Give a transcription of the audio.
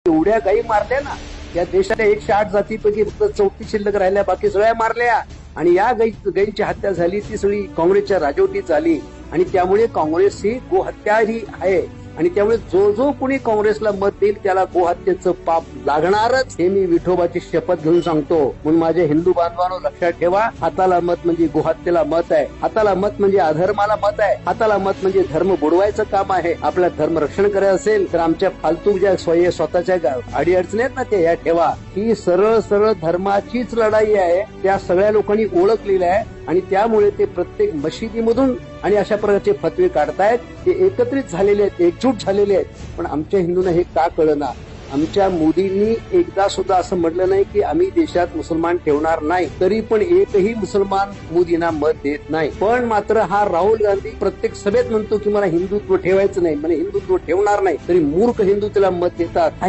एवढ्या गायी मारल्या ना, या देशाच्या 108 जातीपैकी फक्त 34 शिल्लक राहिल्या, बाकी सगळ्या मारल्या. आणि या गायींची हत्या झाली ती सगळी काँग्रेसच्या राजवटीत झाली. आणि त्यामुळे काँग्रेस ही गोहत्या ही आहे. आणि त्यामुळे जो जो कोणी काँग्रेसला मत देईल त्याला गोहत्येचं पाप लागणारच, हे मी विठोबाची शपथ घेऊन सांगतो. म्हणून माझ्या हिंदू बांधवांनो लक्षात ठेवा, हाताला मत म्हणजे गोहत्येला मत आहे, हाताला मत म्हणजे अधर्माला मत आहे, हाताला मत म्हणजे धर्म बुडवायचं काम आहे. आपलं धर्म रक्षण करायचं असेल तर आमच्या फालतू ज्या स्वतःच्या अडीअडचणी आहेत ना त्या या ठेवा. ही सरळ सरळ धर्माचीच लढाई आहे, त्या सगळ्या लोकांनी ओळखलेलं आहे. आणि त्यामुळे ते प्रत्येक मशिदीमधून आणि अशा प्रकारचे फतवे काढतायत. ते एकत्रित झालेले आहेत, एकजूट झालेले आहेत. पण आमच्या हिंदूंना हे का कळना? आमच्या मोदींनी एकदा सुद्धा असं म्हटलं नाही की आम्ही देशात मुसलमान ठेवणार नाही. तरी पण एकही मुसलमान मोदींना मत देत नाही. पण मात्र हा राहुल गांधी प्रत्येक सभेत म्हणतो की मला हिंदुत्व ठेवायचं नाही, मला हिंदुत्व ठेवणार नाही. तरी मूर्ख हिंदू त्याला मत देतात. हा